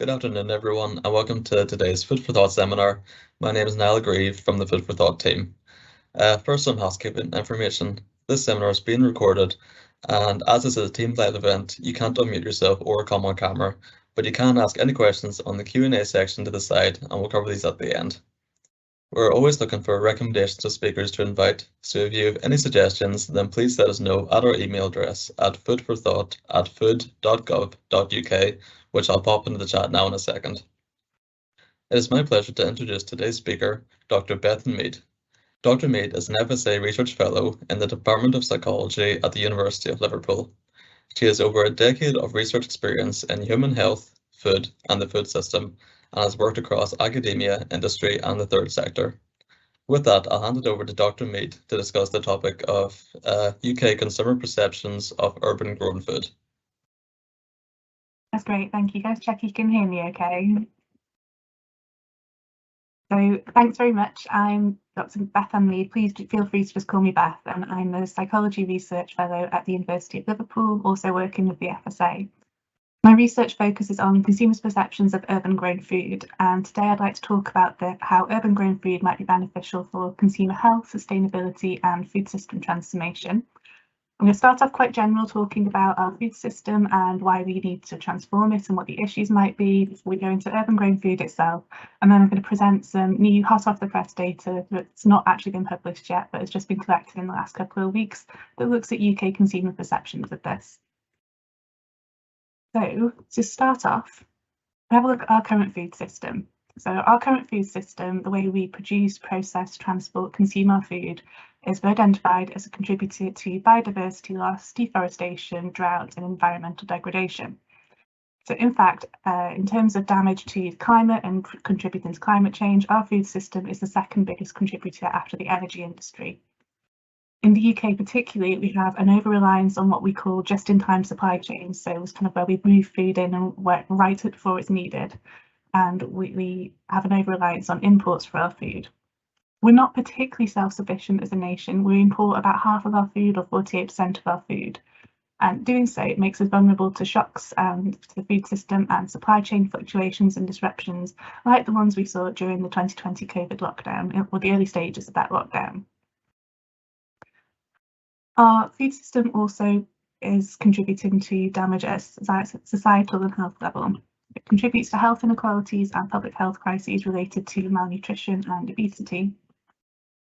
Good afternoon, everyone, and welcome to today's Food for Thought seminar. My name is Niall Grieve from the Food for Thought team. First, some housekeeping information. This seminar is being recorded, and as this is a team live event, you can't unmute yourself or come on camera, but you can ask any questions on the Q&A section to the side, and we'll cover these at the end. We're always looking for recommendations of speakers to invite, so if you have any suggestions, then please let us know at our email address at foodforthought@food.gov.uk, which I'll pop into the chat now in a second. It is my pleasure to introduce today's speaker, Dr. Bethan Mead. Dr. Mead is an FSA Research Fellow in the Department of Psychology at the University of Liverpool. She has over a decade of research experience in human health, food, and the food system, and has worked across academia, industry, and the third sector. With that, I'll hand it over to Dr. Mead to discuss the topic of UK consumer perceptions of urban grown food. That's great, thank you guys. Check you can hear me okay. So thanks very much. I'm Dr. Bethan Mead. Please feel free to just call me Beth, and I'm a Psychology Research Fellow at the University of Liverpool, also working with the FSA. My research focuses on consumers' perceptions of urban grown food, and today I'd like to talk about how urban grown food might be beneficial for consumer health, sustainability, and food system transformation. I'm going to start off quite general, talking about our food system and why we need to transform it and what the issues might be before we go into urban grown food itself. And then I'm going to present some new hot off the press data that's not actually been published yet, but has just been collected in the last couple of weeks that looks at UK consumer perceptions of this. So to start off, have a look at our current food system. So our current food system, the way we produce, process, transport, consume our food, is identified as a contributor to biodiversity loss, deforestation, drought, and environmental degradation. So in fact, in terms of damage to the climate and contributing to climate change, our food system is the second biggest contributor after the energy industry. In the UK particularly, we have an over-reliance on what we call just-in-time supply chains. So it's kind of where we move food in and right it before it's needed. And we have an over-reliance on imports for our food. We're not particularly self-sufficient as a nation. We import about half of our food, or 48% of our food. And doing so, it makes us vulnerable to shocks to the food system and supply chain fluctuations and disruptions, like the ones we saw during the 2020 COVID lockdown, or the early stages of that lockdown. Our food system also is contributing to damage at a societal and health level. It contributes to health inequalities and public health crises related to malnutrition and obesity.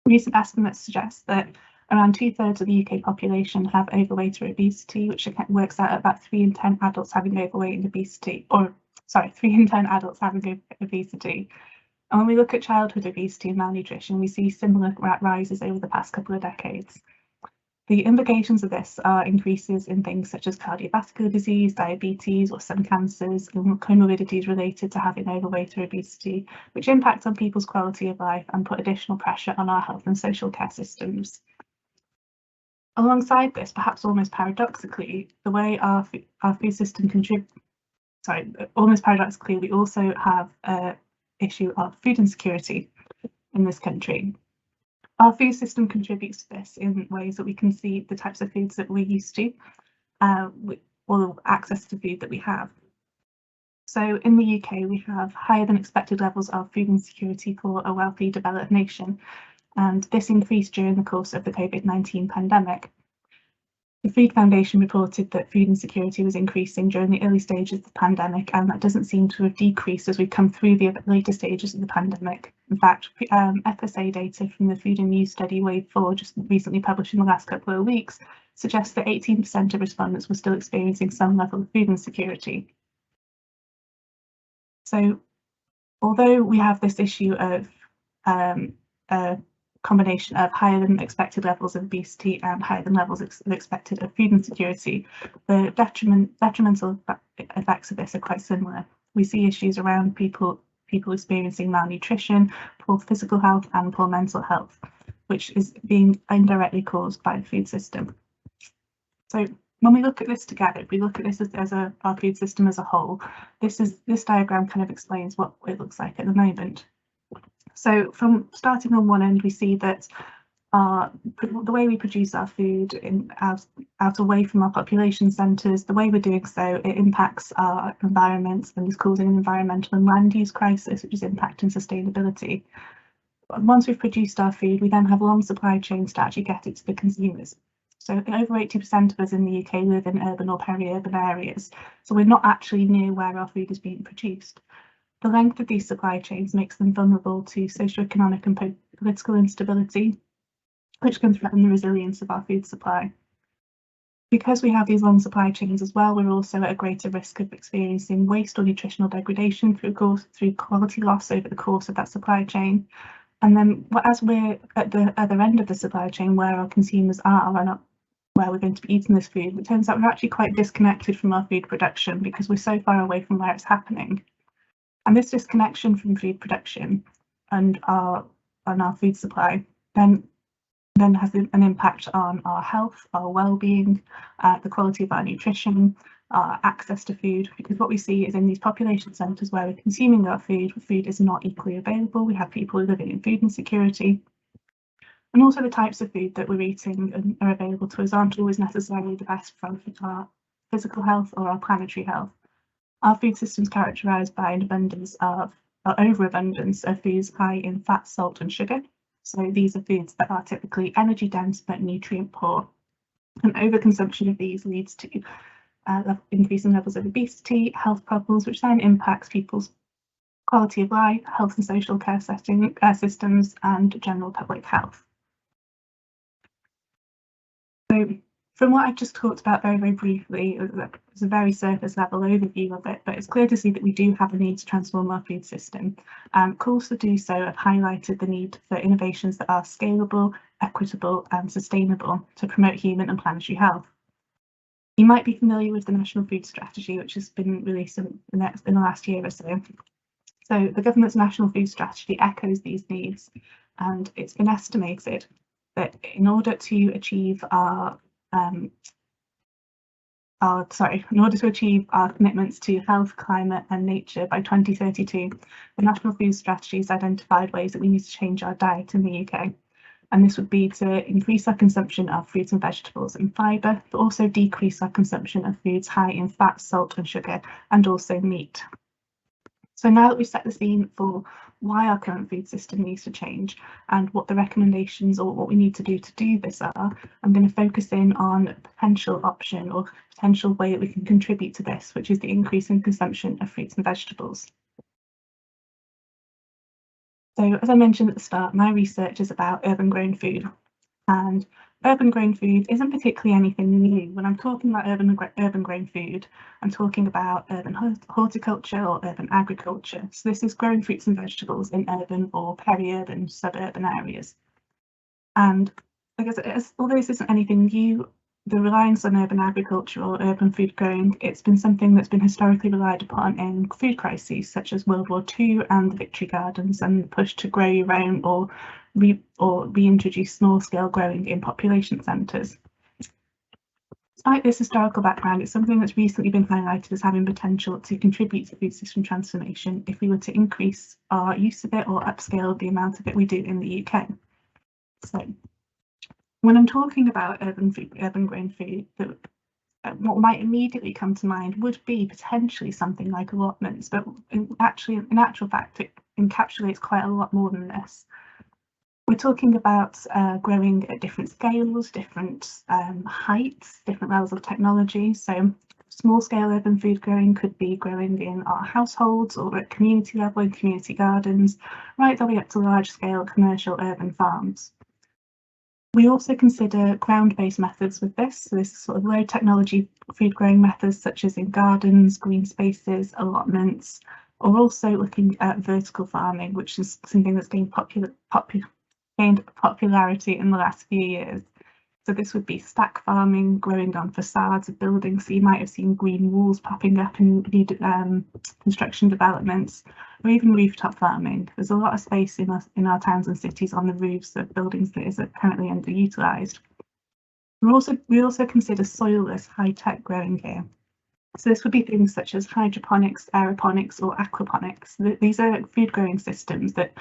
Recent estimates suggest that around 2/3 of the UK population have overweight or obesity, which works out at about 3 in 10 adults having overweight and obesity, 3 in 10 adults having obesity. And when we look at childhood obesity and malnutrition, we see similar rises over the past couple of decades. The implications of this are increases in things such as cardiovascular disease, diabetes, or some cancers, and comorbidities related to having overweight or obesity, which impact on people's quality of life and put additional pressure on our health and social care systems. Alongside this, perhaps almost paradoxically, the way our food system we also have an issue of food insecurity in this country. Our food system contributes to this in ways that we can see the types of foods that we're used to, or access to food that we have. So in the UK, we have higher than expected levels of food insecurity for a wealthy developed nation, and this increased during the course of the COVID-19 pandemic. The Food Foundation reported that food insecurity was increasing during the early stages of the pandemic, and that doesn't seem to have decreased as we come through the later stages of the pandemic. In fact, FSA data from the Food and News study Wave 4, just recently published in the last couple of weeks, suggests that 18% of respondents were still experiencing some level of food insecurity. So, although we have this issue of a combination of higher than expected levels of obesity and higher than levels of expected of food insecurity, the detrimental effects of this are quite similar. We see issues around people experiencing malnutrition, poor physical health, and poor mental health, which is being indirectly caused by the food system. So when we look at this together, if we look at this as our food system as a whole, this diagram kind of explains what it looks like at the moment. So from starting on one end, we see that the way we produce our food out away from our population centres. The way we're doing so, it impacts our environment and is causing an environmental and land use crisis, which is impacting sustainability. Once we've produced our food, we then have long supply chains to actually get it to the consumers. So over 80% of us in the UK live in urban or peri-urban areas, so we're not actually near where our food is being produced. The length of these supply chains makes them vulnerable to socio-economic and political instability, which can threaten the resilience of our food supply. Because we have these long supply chains as well, we're also at a greater risk of experiencing waste or nutritional degradation through quality loss over the course of that supply chain. And then as we're at the other end of the supply chain where our consumers are and where we're going to be eating this food, it turns out we're actually quite disconnected from our food production because we're so far away from where it's happening. And this disconnection from food production and our food supply then has an impact on our health, our well-being, the quality of our nutrition, our access to food, because what we see is in these population centres where we're consuming our food is not equally available. We have people living in food insecurity, and also the types of food that we're eating and are available to us aren't always necessarily the best for our physical health or our planetary health. Our food system is characterised by an overabundance of foods high in fat, salt and sugar. So these are foods that are typically energy dense but nutrient poor. And overconsumption of these leads to increasing levels of obesity, health problems, which then impacts people's quality of life, health and social care systems, and general public health. So from what I've just talked about very, very briefly, it's a very surface level overview of it, but it's clear to see that we do have a need to transform our food system. Calls to do so have highlighted the need for innovations that are scalable, equitable and sustainable to promote human and planetary health. You might be familiar with the National Food Strategy, which has been released in the last year or so. So the government's National Food Strategy echoes these needs, and it's been estimated that in order to achieve our commitments to health, climate and nature by 2032, the National Food Strategy has identified ways that we need to change our diet in the UK. And this would be to increase our consumption of fruits and vegetables and fibre, but also decrease our consumption of foods high in fat, salt and sugar, and also meat. So now that we've set the scene for why our current food system needs to change and what the recommendations or what we need to do this are, I'm going to focus in on a potential option or potential way that we can contribute to this, which is the increase in consumption of fruits and vegetables. So as I mentioned at the start, my research is about urban grown food, and urban grown food isn't particularly anything new. When I'm talking about urban grown food, I'm talking about urban horticulture or urban agriculture. So this is growing fruits and vegetables in urban or peri-urban, suburban areas. And I guess although this isn't anything new, the reliance on urban agriculture or urban food growing, it's been something that's been historically relied upon in food crises such as World War II and the Victory Gardens, and the push to grow your own or reintroduce small-scale growing in population centres. Despite this historical background, it's something that's recently been highlighted as having potential to contribute to food system transformation if we were to increase our use of it or upscale the amount of it we do in the UK. So when I'm talking about urban grown food, what might immediately come to mind would be potentially something like allotments, but in actual fact, it encapsulates quite a lot more than this. We're talking about growing at different scales, different heights, different levels of technology. So small-scale urban food growing could be growing in our households or at community level in community gardens, right the way up to large-scale commercial urban farms. We also consider ground-based methods with this, so this is sort of low technology food growing methods such as in gardens, green spaces, allotments, or also looking at vertical farming, which is something that's gained popularity in the last few years. So this would be stack farming, growing on facades of buildings. So you might have seen green walls popping up in construction developments, or even rooftop farming. There's a lot of space in our towns and cities on the roofs of buildings that is currently underutilised. We also consider soilless high-tech growing here. So this would be things such as hydroponics, aeroponics, or aquaponics. These are food growing systems that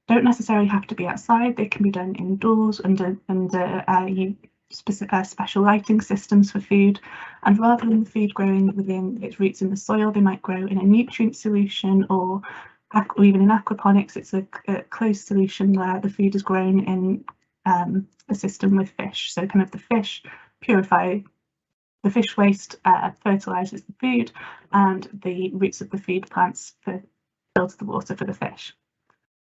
don't necessarily have to be outside. They can be done indoors under special lighting systems for food, and rather than the food growing within its roots in the soil, they might grow in a nutrient solution, or even in aquaponics, it's a closed solution where the food is grown in a system with fish. So kind of the fish purify the fish waste, fertilizes the food, and the roots of the feed plants filter the water for the fish.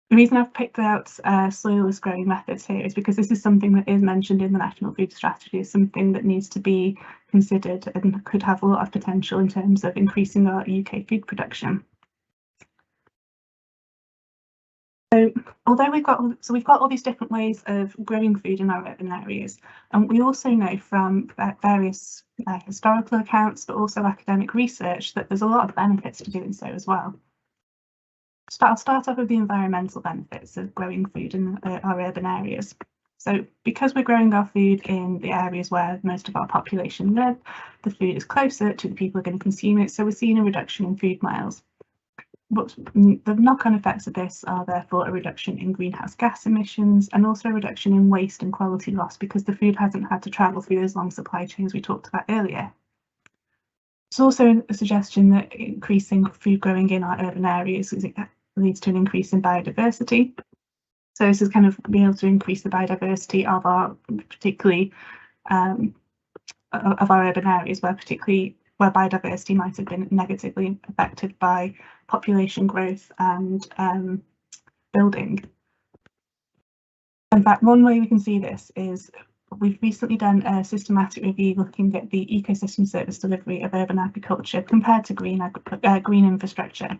The reason I've picked out soilless growing methods here is because this is something that is mentioned in the National Food Strategy as something that needs to be considered and could have a lot of potential in terms of increasing our UK food production. So although we've got all these different ways of growing food in our urban areas, and we also know from various historical accounts, but also academic research, that there's a lot of benefits to doing so as well. I'll start off with the environmental benefits of growing food in our urban areas. So because we're growing our food in the areas where most of our population live, the food is closer to the people who are going to consume it, so we're seeing a reduction in food miles. But the knock-on effects of this are therefore a reduction in greenhouse gas emissions and also a reduction in waste and quality loss because the food hasn't had to travel through those long supply chains we talked about earlier. It's also a suggestion that increasing food growing in our urban areas leads to an increase in biodiversity. So this is kind of being able to increase the biodiversity of our particularly of our urban areas where biodiversity might have been negatively affected by population growth and building. In fact, one way we can see this is we've recently done a systematic review looking at the ecosystem service delivery of urban agriculture compared to green infrastructure.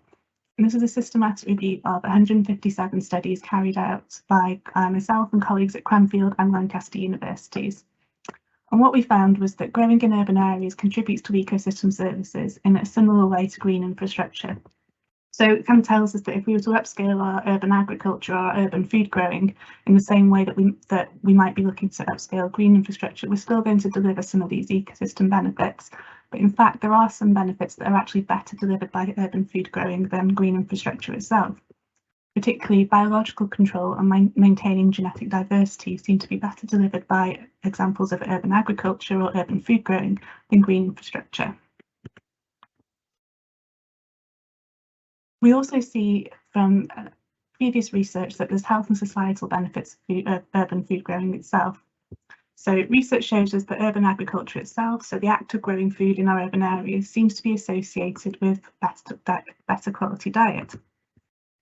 And this is a systematic review of 157 studies carried out by myself and colleagues at Cranfield and Lancaster universities. And what we found was that growing in urban areas contributes to ecosystem services in a similar way to green infrastructure. So it kind of tells us that if we were to upscale our urban agriculture, our urban food growing in the same way that we might be looking to upscale green infrastructure, we're still going to deliver some of these ecosystem benefits. But in fact, there are some benefits that are actually better delivered by urban food growing than green infrastructure itself. Particularly biological control and maintaining genetic diversity seem to be better delivered by examples of urban agriculture or urban food growing than green infrastructure. We also see from previous research that there's health and societal benefits of urban food growing itself. So research shows us that urban agriculture itself, so the act of growing food in our urban areas, seems to be associated with better quality diet.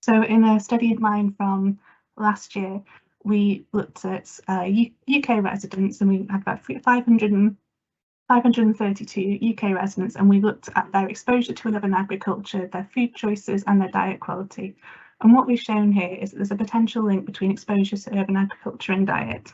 So in a study of mine from last year, we looked at UK residents, and we had about 532 UK residents, and we looked at their exposure to urban agriculture, their food choices and their diet quality. And what we've shown here is that there's a potential link between exposure to urban agriculture and diet.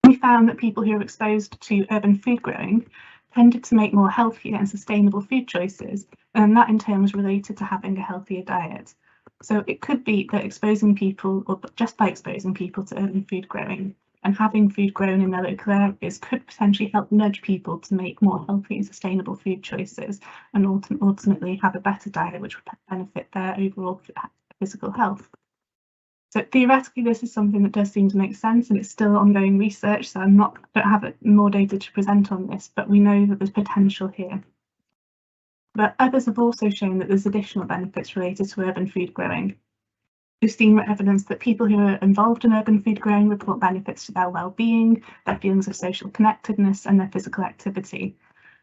We found that people who are exposed to urban food growing tended to make more healthier and sustainable food choices, and that in turn was related to having a healthier diet. So it could be that exposing people, or just by exposing people to urban food growing and having food grown in their local areas, could potentially help nudge people to make more healthy and sustainable food choices and ultimately have a better diet, which would benefit their overall physical health. So theoretically, this is something that does seem to make sense, and it's still ongoing research, so I don't have more data to present on this, but we know that there's potential here. But others have also shown that there's additional benefits related to urban food growing. We've seen evidence that people who are involved in urban food growing report benefits to their well-being, their feelings of social connectedness, and their physical activity.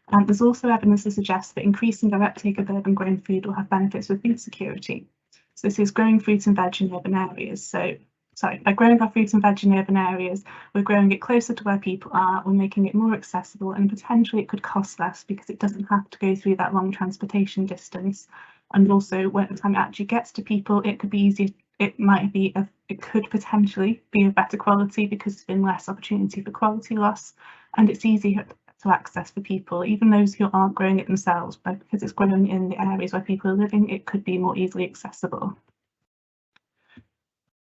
And there's also evidence to suggest that increasing their uptake of urban grown food will have benefits with food security. So this is growing fruits and veg in urban areas. By growing our fruits and veg in urban areas, we're growing it closer to where people are, we're making it more accessible, and potentially it could cost less because it doesn't have to go through that long transportation distance. And also, when the time it actually gets to people, it could be easier. It could potentially be of better quality because there's been less opportunity for quality loss, and it's easier to access for people, even those who aren't growing it themselves, but because it's growing in the areas where people are living, it could be more easily accessible.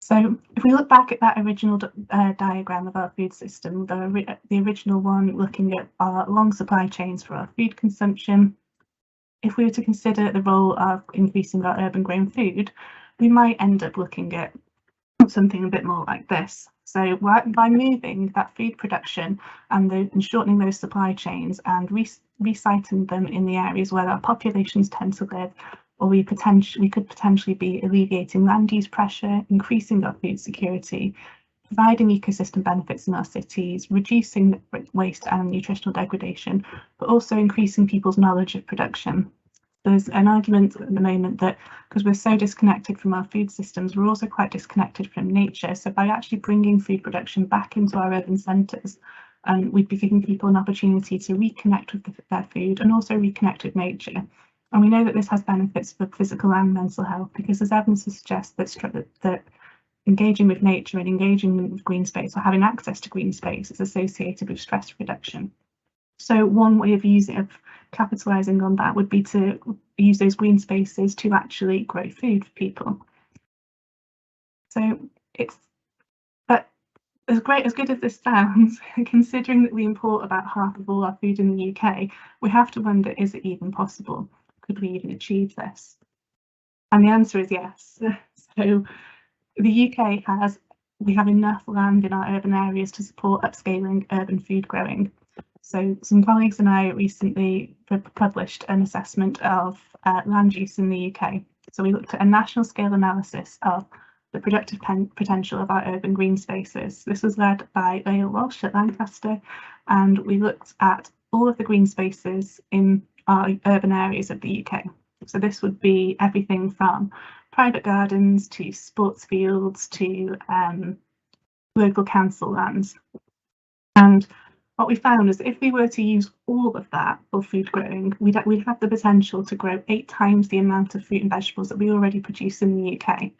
So if we look back at that original diagram of our food system, the original one looking at our long supply chains for our food consumption, if we were to consider the role of increasing our urban grown food, we might end up looking at something a bit more like this. So by moving that food production and shortening those supply chains and resiting them in the areas where our populations tend to live, or we could potentially be alleviating land use pressure, increasing our food security, providing ecosystem benefits in our cities, reducing waste and nutritional degradation, but also increasing people's knowledge of production. There's an argument at the moment that because we're so disconnected from our food systems, we're also quite disconnected from nature. So by actually bringing food production back into our urban centres, we'd be giving people an opportunity to reconnect with their food and also reconnect with nature. And we know that this has benefits for physical and mental health, because there's evidence to suggest that engaging with nature and engaging with green space, or having access to green space, is associated with stress reduction. So one way of capitalising on that would be to use those green spaces to actually grow food for people. So but as good as this sounds, considering that we import about half of all our food in the UK, we have to wonder, is it even possible? Could we even achieve this? And the answer is yes. So the UK we have enough land in our urban areas to support upscaling urban food growing. So some colleagues and I recently published an assessment of land use in the UK. So we looked at a national scale analysis of the productive potential of our urban green spaces. This was led by Lael Walsh at Lancaster, and we looked at all of the green spaces in our urban areas of the UK. So this would be everything from private gardens to sports fields to local council lands. And what we found is that if we were to use all of that for food growing, we'd have the potential to grow 8 times the amount of fruit and vegetables that we already produce in the UK.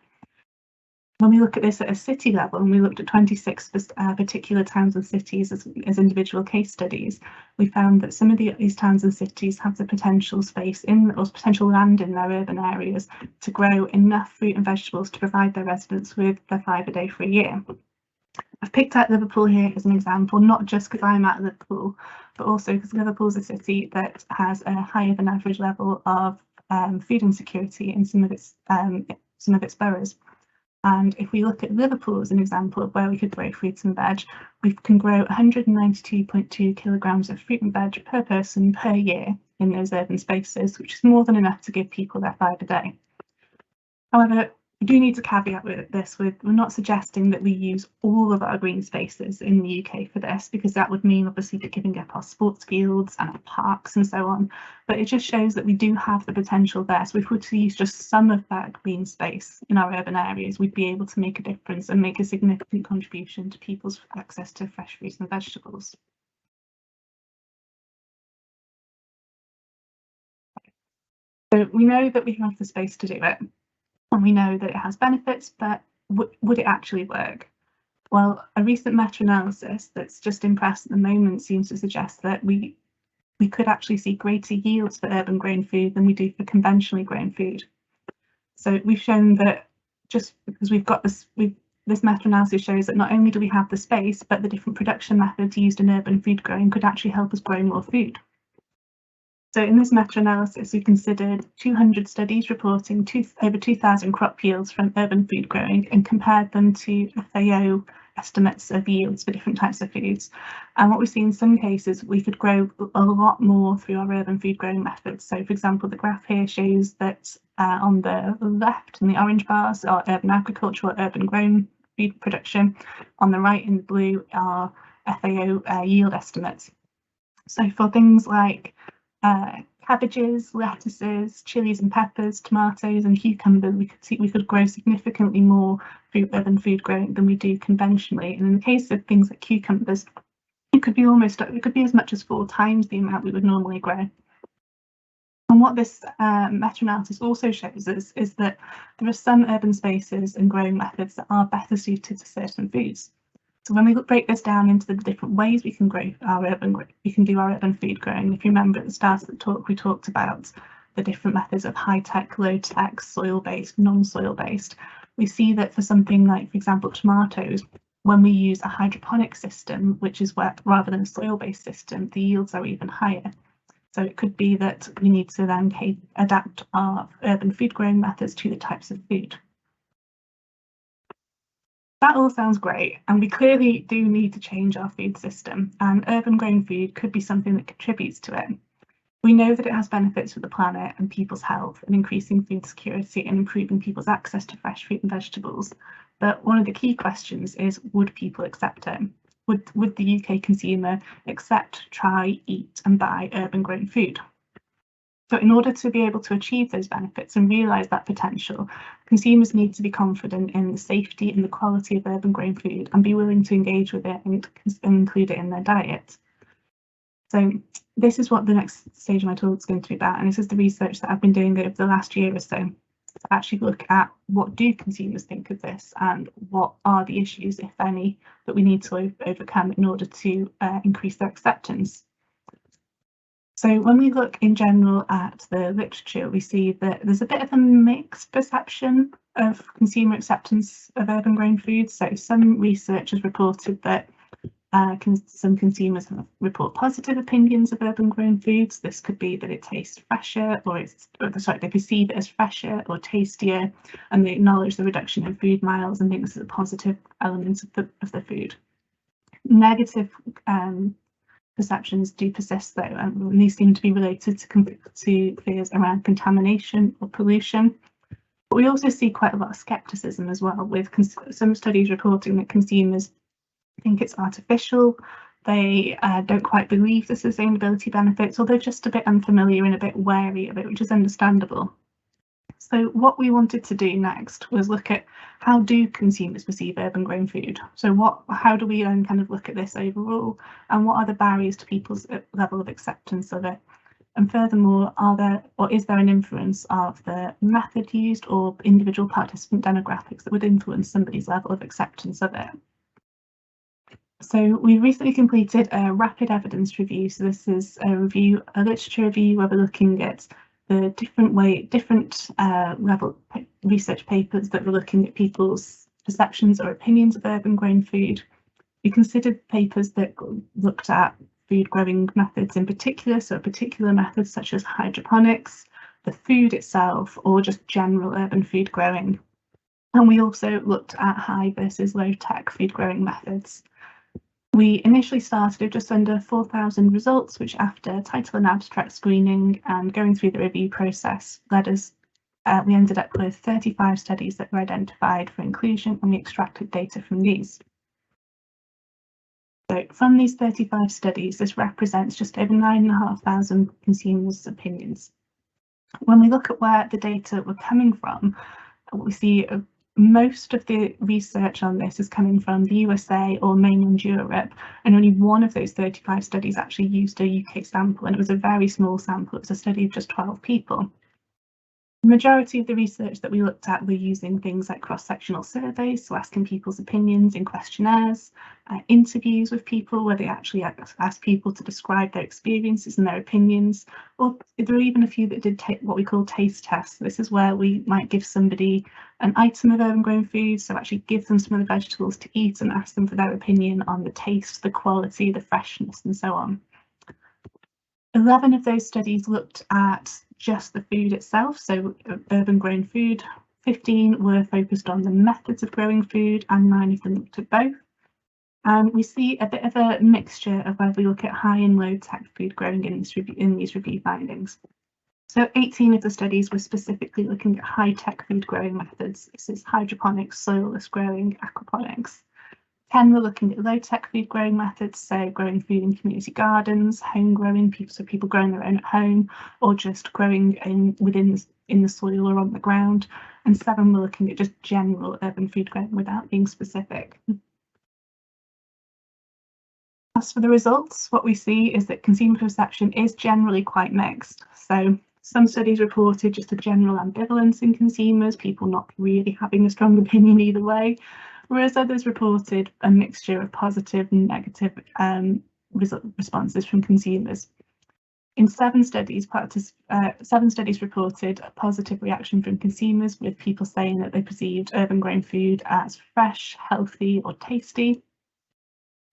When we look at this at a city level, and we looked at 26 particular towns and cities as individual case studies, we found that some of these towns and cities have the potential potential land in their urban areas to grow enough fruit and vegetables to provide their residents with their 5 a day for a year. I've picked out Liverpool here as an example, not just because I'm at Liverpool, but also because Liverpool is a city that has a higher than average level of food insecurity in some of its boroughs. And if we look at Liverpool as an example of where we could grow fruits and veg, we can grow 192.2 kilograms of fruit and veg per person per year in those urban spaces, which is more than enough to give people their 5 a day. However, we do need to caveat with this we're not suggesting that we use all of our green spaces in the UK for this, because that would mean obviously giving up our sports fields and our parks and so on. But it just shows that we do have the potential there. So if we were to use just some of that green space in our urban areas, we'd be able to make a difference and make a significant contribution to people's access to fresh fruits and vegetables. So we know that we have the space to do it. And we know that it has benefits, but would it actually work? Well, a recent meta-analysis that's just in press at the moment seems to suggest that we could actually see greater yields for urban grown food than we do for conventionally grown food. So we've shown that just because we've got this meta-analysis shows that not only do we have the space, but the different production methods used in urban food growing could actually help us grow more food. So in this meta-analysis, we considered 200 studies reporting over 2,000 crop yields from urban food growing and compared them to FAO estimates of yields for different types of foods. And what we see in some cases, we could grow a lot more through our urban food growing methods. So for example, the graph here shows that on the left in the orange bars are urban agriculture or urban grown food production. On the right in the blue are FAO yield estimates. So for things like cabbages, lettuces, chilies and peppers, tomatoes and cucumbers, we could grow significantly more through urban food growing than we do conventionally. And in the case of things like cucumbers, it could be as much as 4 times the amount we would normally grow. And what this meta-analysis also shows us is that there are some urban spaces and growing methods that are better suited to certain foods. So when we break this down into the different ways we can do our urban food growing, if you remember at the start of the talk, we talked about the different methods of high-tech, low-tech, soil-based, non-soil-based. We see that for something like, for example, tomatoes, when we use a hydroponic system, which is rather than a soil-based system, the yields are even higher. So it could be that we need to then adapt our urban food growing methods to the types of food. That all sounds great, and we clearly do need to change our food system, and urban grown food could be something that contributes to it. We know that it has benefits for the planet and people's health, and increasing food security and improving people's access to fresh fruit and vegetables. But one of the key questions is, would people accept it? Would the UK consumer accept, try, eat and buy urban grown food? So in order to be able to achieve those benefits and realise that potential, consumers need to be confident in the safety and the quality of urban grown food and be willing to engage with it and include it in their diet. So this is what the next stage of my talk is going to be about, and this is the research that I've been doing over the last year or so to actually look at what do consumers think of this and what are the issues, if any, that we need to overcome in order to increase their acceptance. So when we look in general at the literature, we see that there's a bit of a mixed perception of consumer acceptance of urban grown foods. So some research has reported that some consumers report positive opinions of urban grown foods. This could be that it tastes fresher, they perceive it as fresher or tastier, and they acknowledge the reduction in food miles and think this is a positive element of the food. Negative perceptions do persist though, and these seem to be related to fears around contamination or pollution. But we also see quite a lot of skepticism as well, with some studies reporting that consumers think it's artificial, they don't quite believe the sustainability benefits, or they're just a bit unfamiliar and a bit wary of it, which is understandable. So what we wanted to do next was look at how do consumers perceive urban grown food? So how do we then kind of look at this overall, and what are the barriers to people's level of acceptance of it? And furthermore, is there an influence of the method used or individual participant demographics that would influence somebody's level of acceptance of it? So we recently completed a rapid evidence review. So this is a literature review where we're looking at the different level research papers that were looking at people's perceptions or opinions of urban grown food. We considered papers that looked at food growing methods in particular, so particular methods such as hydroponics, the food itself, or just general urban food growing. And we also looked at high versus low tech food growing methods. We initially started with just under 4,000 results, which after title and abstract screening and going through the review process we ended up with 35 studies that were identified for inclusion, and we extracted data from these. So from these 35 studies, this represents just over 9,500 consumers' opinions. When we look at where the data were coming from, we see most of the research on this is coming from the USA or mainland Europe, and only one of those 35 studies actually used a UK sample, and it was a very small sample. It was a study of just 12 people. The majority of the research that we looked at were using things like cross-sectional surveys, so asking people's opinions in questionnaires, interviews with people where they actually asked people to describe their experiences and their opinions, or there are even a few that did what we call taste tests. This is where we might give somebody an item of urban grown food, so actually give them some of the vegetables to eat and ask them for their opinion on the taste, the quality, the freshness, and so on. 11 of those studies looked at just the food itself, so urban grown food. 15 were focused on the methods of growing food, and 9 of them looked at both. And we see a bit of a mixture of whether we look at high and low tech food growing in these review findings. So 18 of the studies were specifically looking at high tech food growing methods. This is hydroponics, soilless growing, aquaponics. 10 were looking at low-tech food growing methods, so growing food in community gardens, home growing, people growing their own at home, or just growing in the soil or on the ground. And 7 were looking at just general urban food growing without being specific. As for the results, what we see is that consumer perception is generally quite mixed. So some studies reported just a general ambivalence in consumers, people not really having a strong opinion either way, whereas others reported a mixture of positive and negative responses from consumers. In 7 studies, 7 studies reported a positive reaction from consumers, with people saying that they perceived urban grown food as fresh, healthy, or tasty.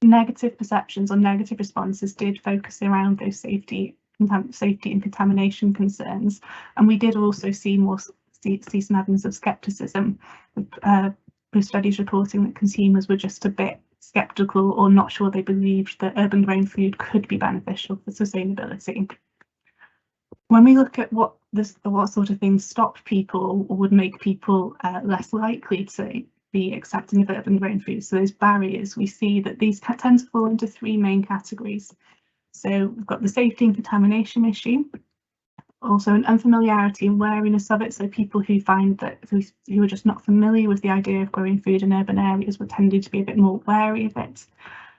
Negative perceptions or negative responses did focus around those safety and contamination concerns, and we did also see some evidence of skepticism, with studies reporting that consumers were just a bit sceptical or not sure they believed that urban grown food could be beneficial for sustainability. When we look at what sort of things stop people or would make people less likely to be accepting of urban grown food, so those barriers, we see that these tend to fall into three main categories. So we've got the safety and contamination issue, also an unfamiliarity and wariness of it, so people who find that who are just not familiar with the idea of growing food in urban areas would tend to be a bit more wary of it.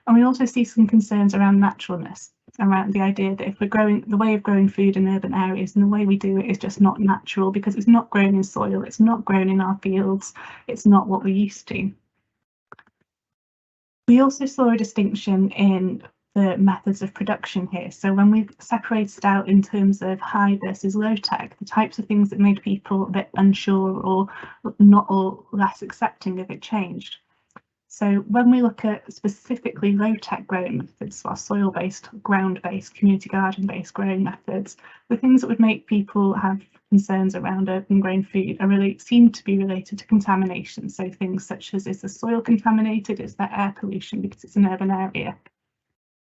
And we also see some concerns around naturalness, around the idea that if we're growing, the way of growing food in urban areas and the way we do it is just not natural because it's not grown in soil, it's not grown in our fields, it's not what we're used to. We also saw a distinction in the methods of production here. So when we separated out in terms of high versus low tech, the types of things that made people a bit unsure or not or less accepting of it changed. So when we look at specifically low tech growing methods, or soil-based, ground-based, community garden-based growing methods, the things that would make people have concerns around urban grown food seem to be related to contamination. So things such as, is the soil contaminated? Is there air pollution because it's an urban area?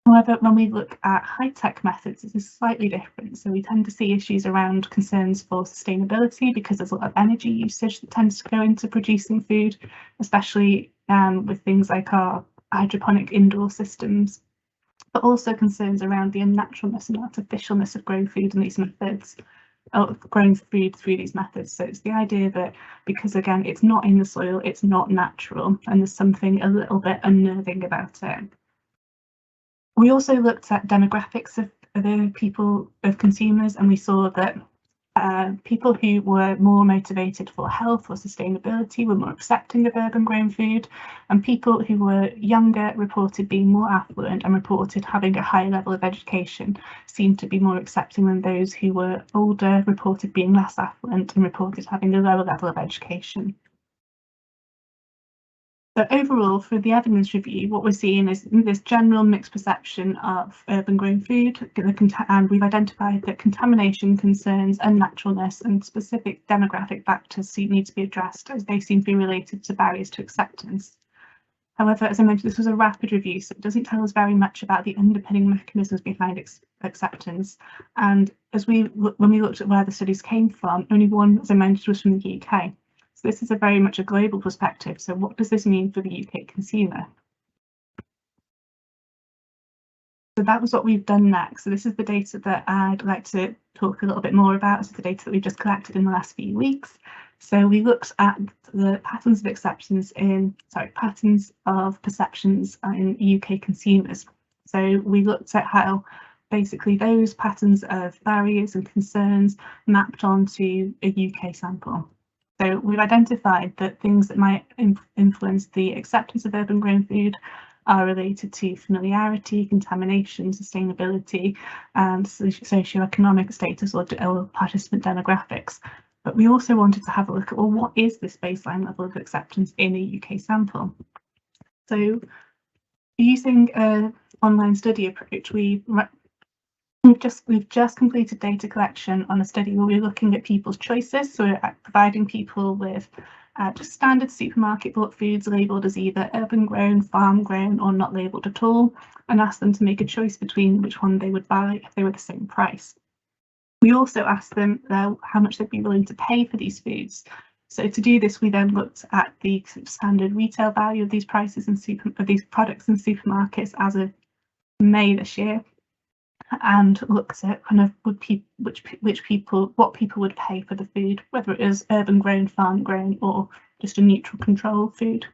However, when we look at high-tech methods, this is slightly different. So we tend to see issues around concerns for sustainability because there's a lot of energy usage that tends to go into producing food, especially with things like our hydroponic indoor systems, but also concerns around the unnaturalness and artificialness of growing food in these methods, growing food through these methods. So it's the idea that because, again, it's not in the soil, it's not natural, and there's something a little bit unnerving about it. We also looked at demographics of the people, of consumers, and we saw that people who were more motivated for health or sustainability were more accepting of urban grown food, and people who were younger reported being more affluent and reported having a higher level of education seemed to be more accepting than those who were older, reported being less affluent and reported having a lower level of education. So overall, for the evidence review, what we're seeing is this general mixed perception of urban grown food, and we've identified that contamination concerns, unnaturalness, and specific demographic factors need to be addressed as they seem to be related to barriers to acceptance. However, as I mentioned, this was a rapid review, so it doesn't tell us very much about the underpinning mechanisms behind acceptance. And when we looked at where the studies came from, only one, as I mentioned, was from the UK. This is very much a global perspective. So what does this mean for the UK consumer? So that was what we've done next. So this is the data that I'd like to talk a little bit more about. This is the data that we've just collected in the last few weeks. So we looked at the patterns of acceptance patterns of perceptions in UK consumers. So we looked at how basically those patterns of barriers and concerns mapped onto a UK sample. So we've identified that things that might influence the acceptance of urban grown food are related to familiarity, contamination, sustainability, and socioeconomic status or participant demographics. But we also wanted to have a look at, well, what is this baseline level of acceptance in a UK sample? So using an online study approach, we've just completed data collection on a study where we're looking at people's choices. So we're providing people with just standard supermarket bought foods labelled as either urban grown, farm grown, or not labelled at all, and ask them to make a choice between which one they would buy if they were the same price. We also asked them how much they'd be willing to pay for these foods. So to do this, we then looked at the standard retail value of these prices and of these products in supermarkets as of May this year, and looked at kind of what people would pay for the food, whether it is urban grown, farm grown, or just a neutral control food.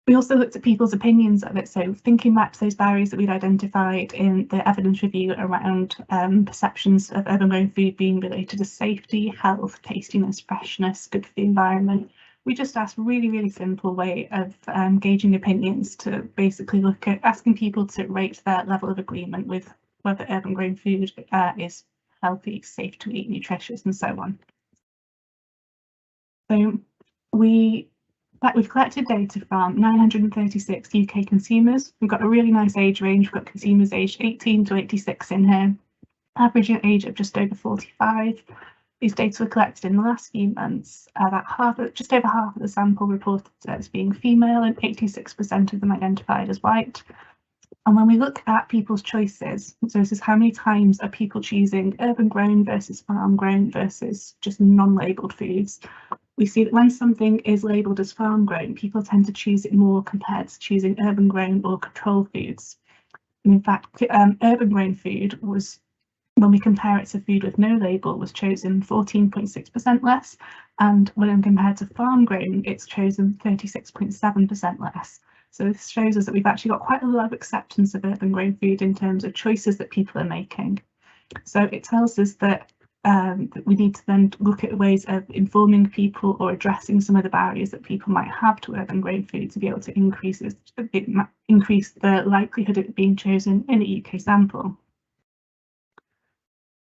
We also looked at people's opinions of it, so thinking back to those barriers that we'd identified in the evidence review around perceptions of urban grown food being related to safety, health, tastiness, freshness, good for the environment. We just asked a really simple way of gauging opinions to basically look at asking people to rate their level of agreement with whether urban grown food is healthy, safe to eat, nutritious, and so on. So we've collected data from 936 UK consumers. We've got a really nice age range. We've got consumers aged 18 to 86 in here, average age of just over 45. These data were collected in the last few months. Just over half of the sample reported as being female, and 86% of them identified as white. And when we look at people's choices, so this is how many times are people choosing urban grown versus farm grown versus just non-labelled foods, we see that when something is labelled as farm grown, people tend to choose it more compared to choosing urban grown or control foods. And in fact, urban grown food was, when we compare it to food with no label, was chosen 14.6% less, and when compared to farm grown, it's chosen 36.7% less. So this shows us that we've actually got quite a lot of acceptance of urban grown food in terms of choices that people are making. So it tells us that we need to then look at ways of informing people or addressing some of the barriers that people might have to urban grown food to be able to increase the likelihood of it being chosen in a UK sample.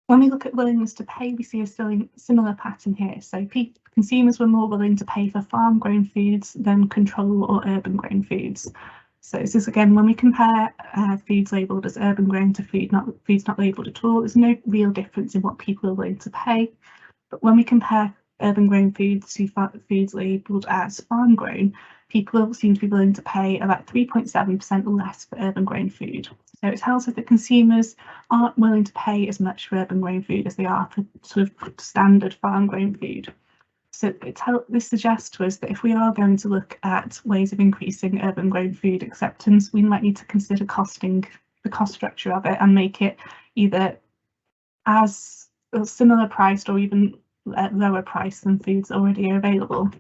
When we look at willingness to pay, we see a similar pattern here. So consumers were more willing to pay for farm-grown foods than control or urban-grown foods. So this is, again, when we compare foods labelled as urban-grown to foods not labelled at all, there's no real difference in what people are willing to pay. But when we compare urban-grown foods to foods labelled as farm-grown, people seem to be willing to pay about 3.7% less for urban-grown food. So it tells us that consumers aren't willing to pay as much for urban-grown food as they are for sort of standard farm-grown food. So this suggests to us that if we are going to look at ways of increasing urban-grown food acceptance, we might need to consider costing the cost structure of it and make it either as similar priced or even at lower price than foods already available.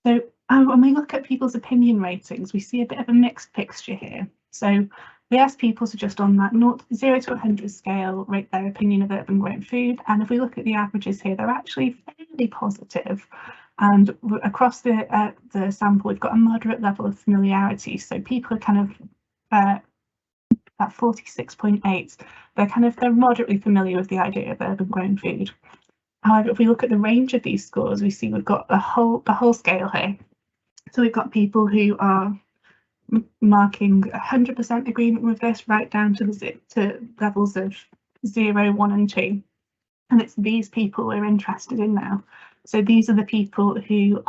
So when we look at people's opinion ratings, we see a bit of a mixed picture here. So we asked people to just on that 0 to 100 scale rate their opinion of urban grown food, and if we look at the averages here, they're actually fairly positive. And across the sample, we've got a moderate level of familiarity. So people are kind of at 46.8. They're moderately familiar with the idea of urban grown food. However, if we look at the range of these scores, we see we've got the whole scale here. So we've got people who are marking 100% agreement with this, right down to levels of 0, 1, and 2. And it's these people we're interested in now. So these are the people who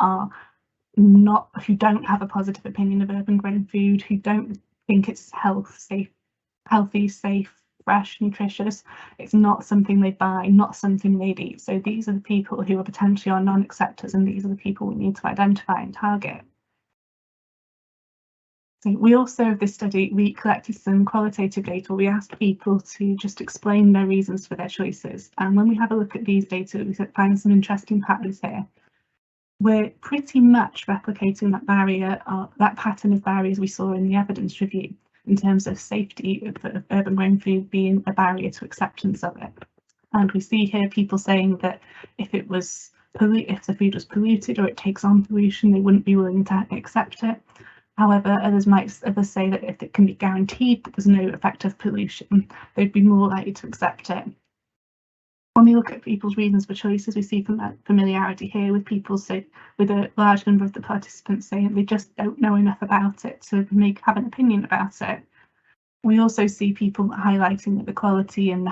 don't have a positive opinion of urban grown food, who don't think it's healthy, safe, fresh, nutritious. It's not something they buy, not something they'd eat. So these are the people who are potentially our non-acceptors, and these are the people we need to identify and target. So we also, with this study, we collected some qualitative data. We asked people to just explain their reasons for their choices. And when we have a look at these data, we find some interesting patterns here. We're pretty much replicating that pattern of barriers we saw in the evidence review, in terms of safety of urban grown food being a barrier to acceptance of it. And we see here people saying that if the food was polluted or it takes on pollution, they wouldn't be willing to accept it. However, others say that if it can be guaranteed that there's no effect of pollution, they'd be more likely to accept it. When we look at people's reasons for choices, we see familiarity here with with a large number of the participants saying they just don't know enough about it to have an opinion about it. We also see people highlighting that the quality and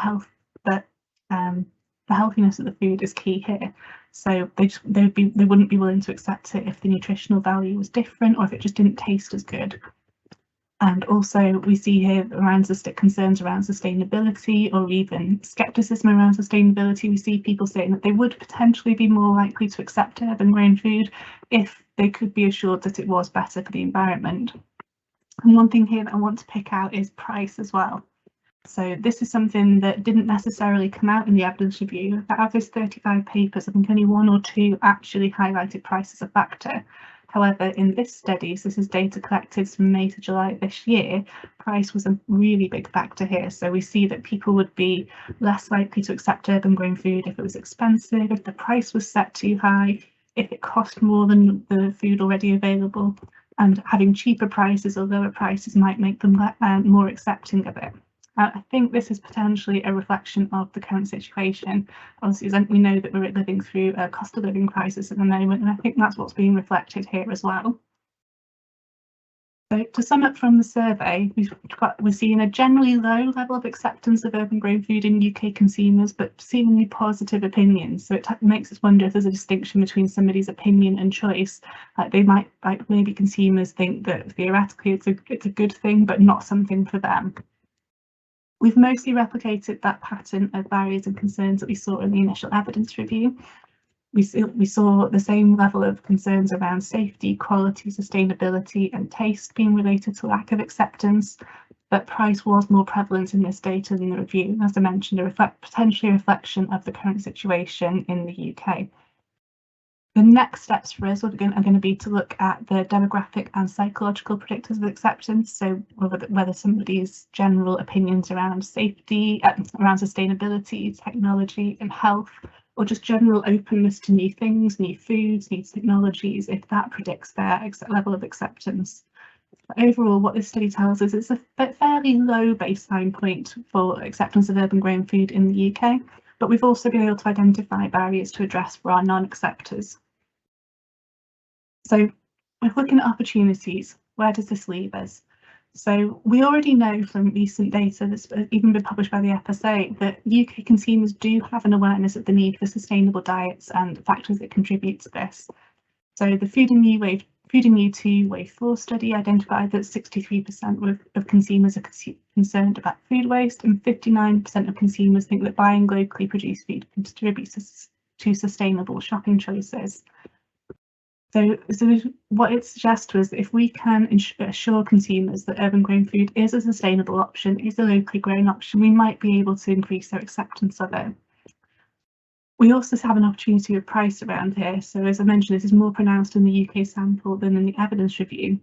the healthiness of the food is key here. So they wouldn't be willing to accept it if the nutritional value was different or if it just didn't taste as good. And also we see here concerns around sustainability or even skepticism around sustainability. We see people saying that they would potentially be more likely to accept urban grown food if they could be assured that it was better for the environment. And one thing here that I want to pick out is price as well. So this is something that didn't necessarily come out in the evidence review. Out of those 35 papers, I think only 1 or 2 actually highlighted price as a factor. However, in this study, so this is data collected from May to July this year, price was a really big factor here. So we see that people would be less likely to accept urban grown food if it was expensive, if the price was set too high, if it cost more than the food already available, and having cheaper prices or lower prices might make them more accepting of it. I think this is potentially a reflection of the current situation. Obviously, we know that we're living through a cost of living crisis at the moment, and I think that's what's being reflected here as well. So to sum up from the survey, we're seeing a generally low level of acceptance of urban grown food in UK consumers, but seemingly positive opinions. So it makes us wonder if there's a distinction between somebody's opinion and choice. They might, maybe consumers think that theoretically it's a good thing, but not something for them. We've mostly replicated that pattern of barriers and concerns that we saw in the initial evidence review. We saw the same level of concerns around safety, quality, sustainability and taste being related to lack of acceptance, but price was more prevalent in this data than the review. As I mentioned, potentially a reflection of the current situation in the UK. The next steps for us are going to be to look at the demographic and psychological predictors of acceptance, so whether somebody's general opinions around safety, around sustainability, technology and health, or just general openness to new things, new foods, new technologies, if that predicts their level of acceptance. But overall, what this study tells us is a fairly low baseline point for acceptance of urban grown food in the UK, but we've also been able to identify barriers to address for our non-acceptors. So we're looking at opportunities. Where does this leave us? So we already know from recent data that's even been published by the FSA that UK consumers do have an awareness of the need for sustainable diets and factors that contribute to this. So the Food and You 2 Wave 4 study identified that 63% of consumers are concerned about food waste, and 59% of consumers think that buying locally produced food contributes to sustainable shopping choices. So what it suggests was that if we can assure consumers that urban grown food is a sustainable option, is a locally grown option, we might be able to increase their acceptance of it. We also have an opportunity of price around here. So as I mentioned, this is more pronounced in the UK sample than in the evidence review.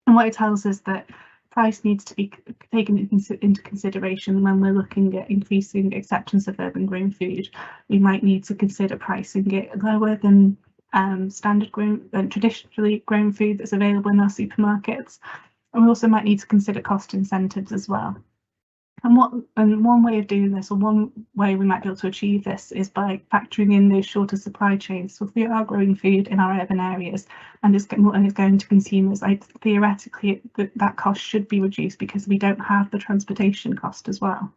And what it tells us that price needs to be taken into consideration when we're looking at increasing acceptance of urban grown food. We might need to consider pricing it lower than traditionally grown food that's available in our supermarkets, and we also might need to consider cost incentives as well. And one way of doing this, or one way we might be able to achieve this, is by factoring in those shorter supply chains. So if we are growing food in our urban areas and it's going to consumers, theoretically that cost should be reduced because we don't have the transportation cost as well.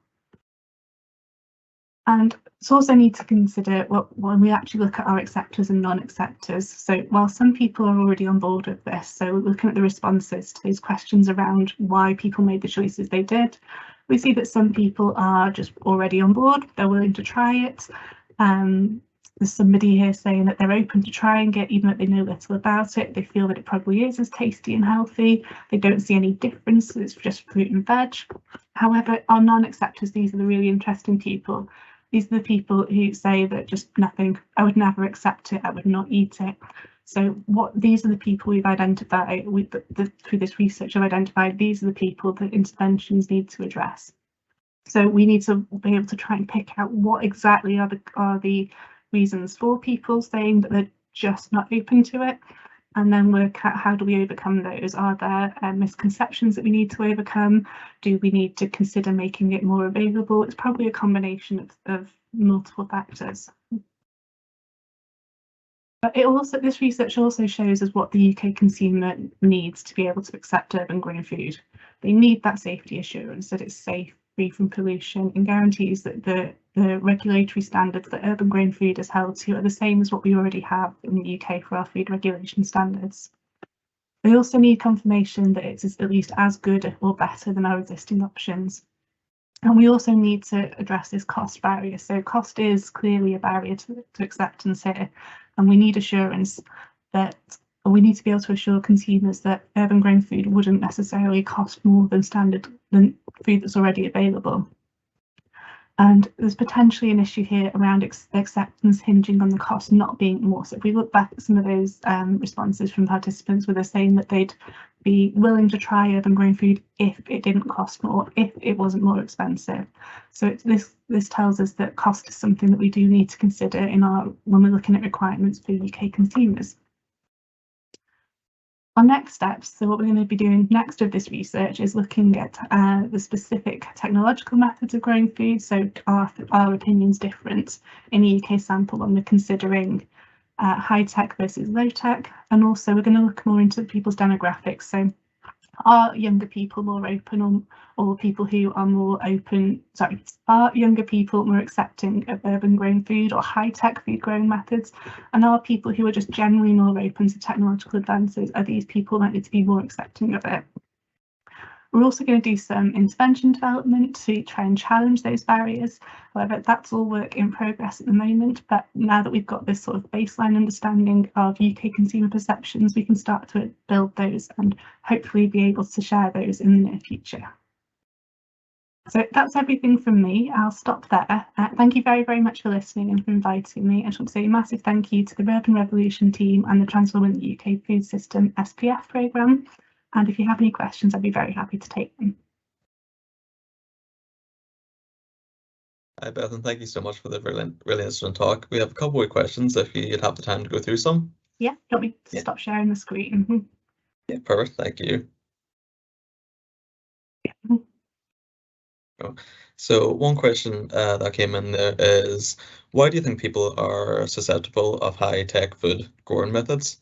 And it's also need to consider when we actually look at our acceptors and non-acceptors. So while some people are already on board with this, so looking at the responses to those questions around why people made the choices they did, we see that some people are just already on board, they're willing to try it. There's somebody here saying that they're open to trying it, even though they know little about it. They feel that it probably is as tasty and healthy. They don't see any difference, it's just fruit and veg. However, our non-acceptors, these are the really interesting people. These are the people who say that just nothing, I would never accept it, I would not eat it. So these are the people we've identified, through this research I've identified, these are the people that interventions need to address. So we need to be able to try and pick out what exactly are the reasons for people saying that they're just not open to it, and then work out how do we overcome those. Are there misconceptions that we need to overcome? Do we need to consider making it more available? It's probably a combination of multiple factors. But this research also shows us what the UK consumer needs to be able to accept urban grown food. They need that safety assurance that it's safe, free from pollution, and guarantees that the regulatory standards that urban grown food is held to are the same as what we already have in the UK for our food regulation standards. They also need confirmation that it's at least as good or better than our existing options. And we also need to address this cost barrier. So cost is clearly a barrier to acceptance here, and we need assurance that, or we need to be able to assure consumers that urban grown food wouldn't necessarily cost more than food that's already available. And there's potentially an issue here around acceptance hinging on the cost not being more. So if we look back at some of those responses from participants, where they're saying that they'd be willing to try urban grown food if it didn't cost more, if it wasn't more expensive. So this tells us that cost is something that we do need to consider when we're looking at requirements for UK consumers. Our next steps, so what we're going to be doing next of this research is looking at the specific technological methods of growing food. So our opinions different in the UK sample when we're considering high tech versus low tech, and also we're going to look more into people's demographics. So Are younger people more open, or people who are more open, are younger people more accepting of urban grown food or high-tech food growing methods? And are people who are just generally more open to technological advances, are these people likely to be more accepting of it? We're also going to do some intervention development to try and challenge those barriers. However, that's all work in progress at the moment, but now that we've got this sort of baseline understanding of UK consumer perceptions, we can start to build those and hopefully be able to share those in the near future. So that's everything from me. I'll stop there. Thank you very, very much for listening and for inviting me. I just want to say a massive thank you to the Urban Revolution team and the Transforming the UK Food System SPF programme. And if you have any questions, I'd be very happy to take them. Hi, Bethan. Thank you so much for the really interesting talk. We have a couple of questions if you'd have the time to go through some. Yeah, do you want me to stop sharing the screen? Yeah, perfect. Thank you. Yeah. So one question that came in there is, why do you think people are susceptible of high-tech food growing methods?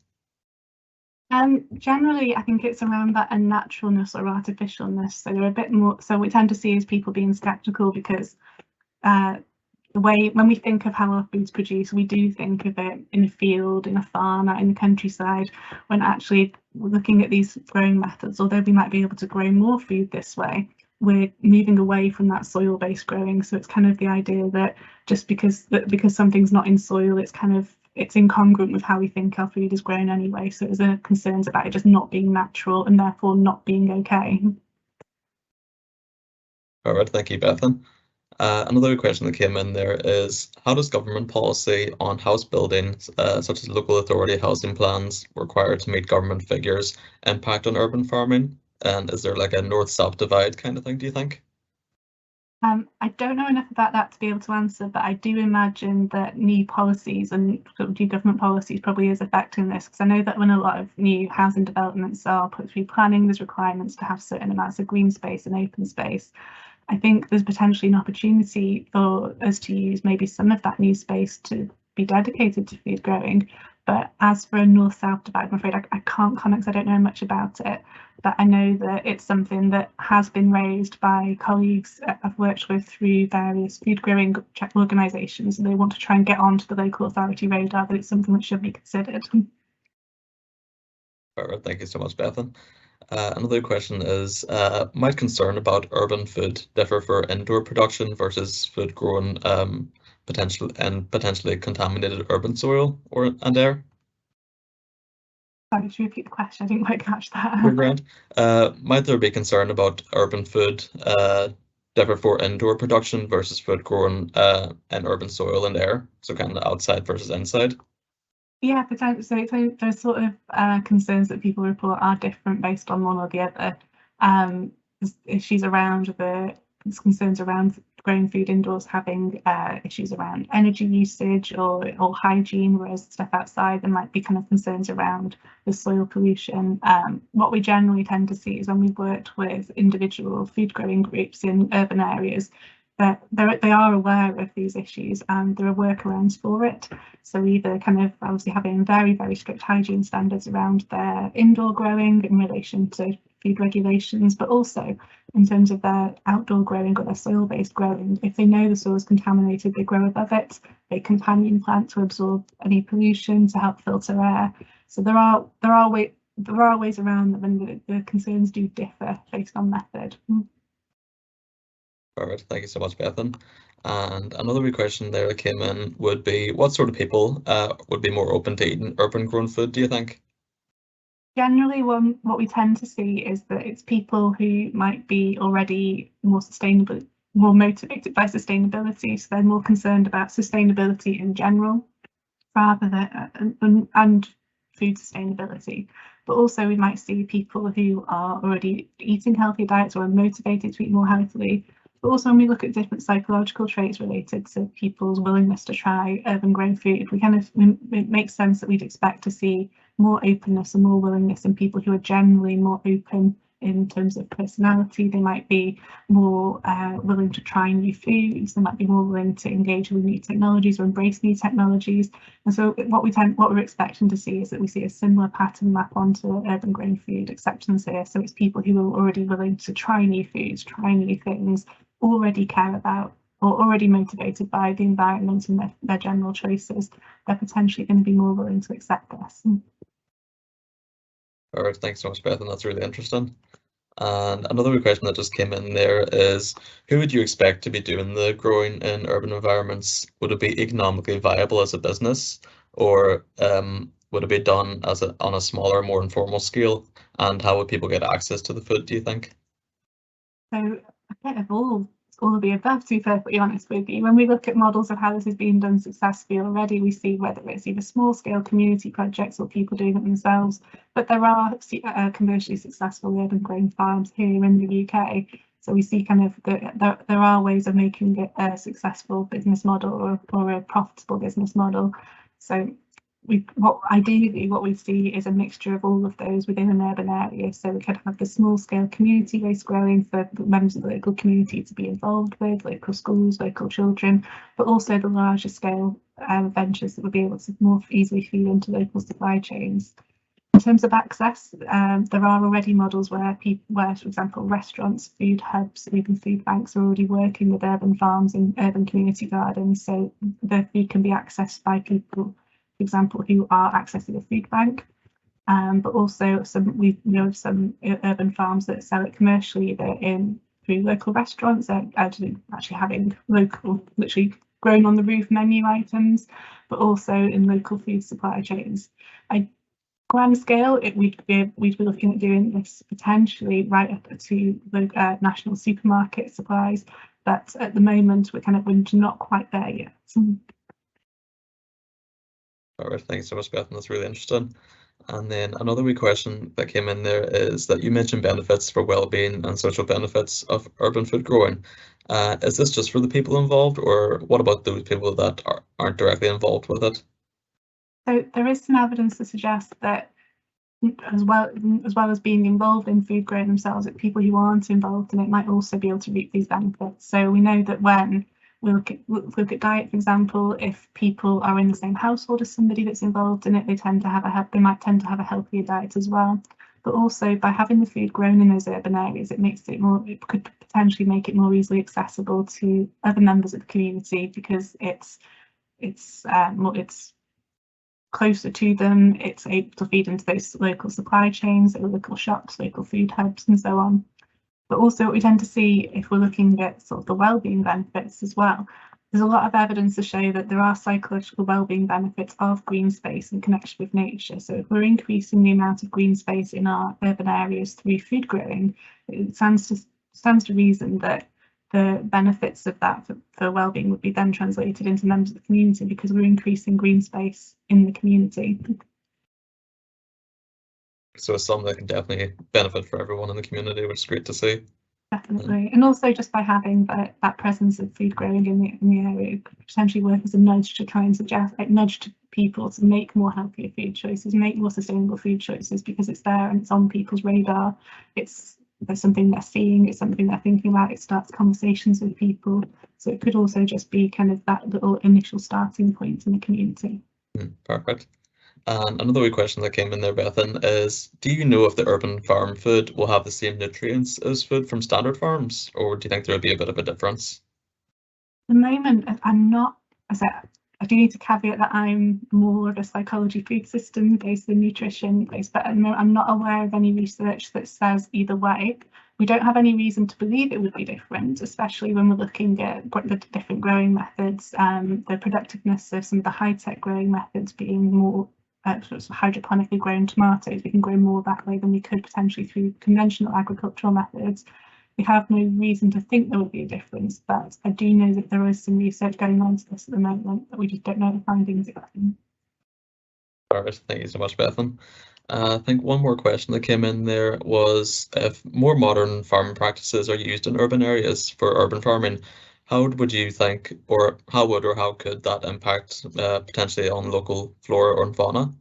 Generally, I think it's around that unnaturalness or artificialness. So they're a bit more. So we tend to see as people being sceptical because the way when we think of how our food's produced, we do think of it in a field, in a farm, out in the countryside. When actually looking at these growing methods, although we might be able to grow more food this way, we're moving away from that soil-based growing. So it's kind of the idea that just because something's not in soil, it's incongruent with how we think our food is grown anyway. So there's concerns about it just not being natural and therefore not being okay. All right, thank you, Bethan. Another question that came in there is, how does government policy on house building, such as local authority housing plans required to meet government figures, impact on urban farming? And is there like a north-south divide kind of thing, do you think? I don't know enough about that to be able to answer, but I do imagine that new policies and sort of new government policies probably is affecting this, because I know that when a lot of new housing developments are put through planning, there's requirements to have certain amounts of green space and open space. I think there's potentially an opportunity for us to use maybe some of that new space to be dedicated to food growing. But as for a north-south divide, I'm afraid I can't comment because I don't know much about it. But I know that it's something that has been raised by colleagues I've worked with through various food growing organisations, and they want to try and get onto the local authority radar, but it's something that should be considered. All right, thank you so much, Bethan. Another question is, might concern about urban food differ for indoor production versus food grown potentially contaminated urban soil and air? Sorry, should you repeat the question? I didn't quite catch that. Your grant. Might there be concern about urban food differ for indoor production versus food grown in urban soil and air? So kind of outside versus inside? Yeah, potentially. So those sort of concerns that people report are different based on one or the other. There's issues around concerns around growing food indoors having issues around energy usage or hygiene, whereas stuff outside there might be kind of concerns around the soil pollution. What we generally tend to see is when we've worked with individual food growing groups in urban areas, that they are aware of these issues and there are workarounds for it. So either kind of obviously having very, very strict hygiene standards around their indoor growing in relation to food regulations, but also in terms of their outdoor growing or their soil-based growing. If they know the soil is contaminated, they grow above it. They companion plant to absorb any pollution to help filter air. So there are ways around them, and the concerns do differ based on method. Perfect. Thank you so much, Bethan. And another wee question there that came in would be, what sort of people would be more open to eating urban grown food, do you think? Generally, what we tend to see is that it's people who might be already more sustainable, more motivated by sustainability, so they're more concerned about sustainability in general, rather than and food sustainability. But also we might see people who are already eating healthy diets or are motivated to eat more healthily. But also when we look at different psychological traits related to people's willingness to try urban grown food, it makes sense that we'd expect to see more openness and more willingness in people who are generally more open in terms of personality. They might be more willing to try new foods. They might be more willing to engage with new technologies or embrace new technologies. And so what we're expecting to see is that we see a similar pattern map onto urban grown food acceptance here. So it's people who are already willing to try new foods, try new things, already care about or already motivated by the environment and their general choices. They're potentially going to be more willing to accept this. All right, thanks so much, Bethan. That's really interesting. And another question that just came in there is, who would you expect to be doing the growing in urban environments? Would it be economically viable as a business, or would it be done on a smaller, more informal scale? And how would people get access to the food, do you think? So a bit of all of the above, to be perfectly honest with you. When we look at models of how this is being done successfully already, we see whether it's either small scale community projects or people doing it themselves. But there are commercially successful urban grown farms here in the UK. So we see kind of there are ways of making it a successful business model or a profitable business model. So what we see is a mixture of all of those within an urban area. So we could have the small scale community based growing for members of the local community to be involved with, local schools, local children, but also the larger scale ventures that would be able to more easily feed into local supply chains. In terms of access, there are already models where, for example, restaurants, food hubs, even food banks are already working with urban farms and urban community gardens. So the food can be accessed by people, for example, who are accessing a food bank, but also we know some urban farms that sell it commercially, through local restaurants, actually having local, literally grown on the roof menu items, but also in local food supply chains. Grand scale, we'd be looking at doing this potentially right up to national supermarket supplies, but at the moment we're not quite there yet. All right, thanks so much, Bethan. That's really interesting. And then another wee question that came in there is that you mentioned benefits for well-being and social benefits of urban food growing. Is this just for the people involved, or what about those people that aren't directly involved with it? So there is some evidence to suggest that as well as being involved in food growing themselves, that people who aren't involved in it might also be able to reap these benefits. So we know that when we look at diet, for example, if people are in the same household as somebody that's involved in it, they might tend to have a healthier diet as well. But also by having the food grown in those urban areas, it could potentially make it more easily accessible to other members of the community, because it's closer to them, it's able to feed into those local supply chains, local shops, local food hubs, and so on. But also what we tend to see, if we're looking at sort of the wellbeing benefits as well, there's a lot of evidence to show that there are psychological wellbeing benefits of green space and connection with nature. So if we're increasing the amount of green space in our urban areas through food growing, it stands to reason that the benefits of that for wellbeing would be then translated into members of the community, because we're increasing green space in the community. So it's something that can definitely benefit for everyone in the community, which is great to see. Definitely, and also just by having that presence of food growing in the area, it could potentially work as a nudge to try and nudge to people to make more healthier food choices, make more sustainable food choices, because it's there and it's on people's radar. There's something they're seeing, it's something they're thinking about, it starts conversations with people. So it could also just be kind of that little initial starting point in the community. Perfect. And another wee question that came in there, Bethan, is do you know if the urban farm food will have the same nutrients as food from standard farms, or do you think there will be a bit of a difference? At the moment, I'm not, as I do need to caveat that I'm more of a psychology food system based than nutrition based, but I'm not aware of any research that says either way. We don't have any reason to believe it would be different, especially when we're looking at the different growing methods, the productiveness of some of the high-tech growing methods being more sort of hydroponically grown tomatoes. We can grow more that way than we could potentially through conventional agricultural methods. We have no reason to think there would be a difference, but I do know that there is some research going on to this at the moment, but we just don't know the findings exactly. All right, thank you so much, Bethan. I think one more question that came in there was if more modern farming practices are used in urban areas for urban farming, how would you think, or how could that impact potentially on local flora or fauna?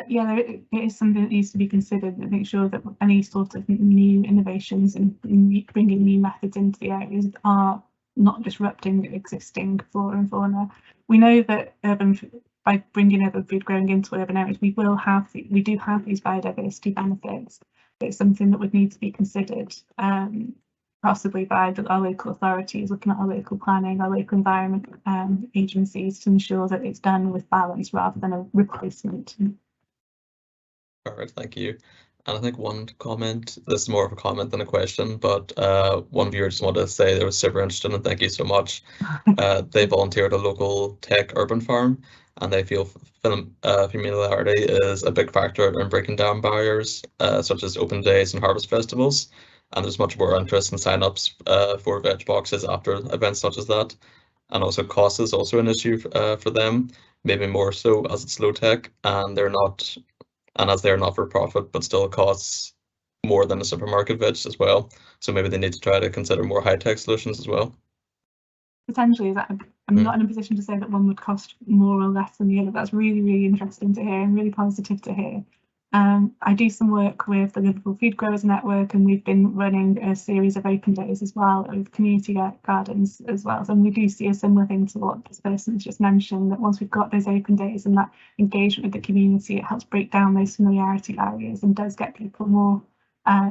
Yeah, it is something that needs to be considered to make sure that any sort of new innovations and bringing new methods into the areas are not disrupting existing flora and fauna. We know that by bringing urban food growing into urban areas, we do have these biodiversity benefits. It's something that would need to be considered, possibly by our local authorities, looking at our local planning, our local environment agencies, to ensure that it's done with balance rather than a replacement. Perfect, thank you. And I think one comment, this is more of a comment than a question, but one viewer just wanted to say they were super interested, and thank you so much. They volunteered at a local tech urban farm, and they feel familiarity is a big factor in breaking down barriers, such as open days and harvest festivals. And there's much more interest in sign-ups for veg boxes after events such as that. And also cost is also an issue for them, maybe more so as it's low tech, and as they're not for profit, but still costs more than a supermarket veg as well. So maybe they need to try to consider more high-tech solutions as well. Potentially, that I'm not in a position to say that one would cost more or less than the other. That's really, really interesting to hear and really positive to hear. I do some work with the Liverpool Food Growers Network, and we've been running a series of open days as well with community gardens as well. So we do see a similar thing to what this person's just mentioned, that once we've got those open days and that engagement with the community, it helps break down those familiarity barriers and does get people more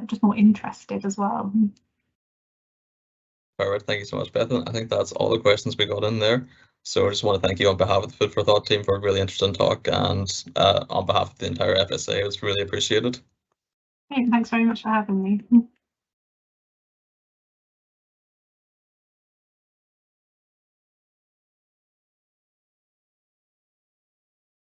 just more interested as well. Perfect. Thank you so much, Bethan. I think that's all the questions we got in there. So I just want to thank you on behalf of the Food for Thought team for a really interesting talk, and on behalf of the entire FSA, it was really appreciated. Hey, thanks very much for having me.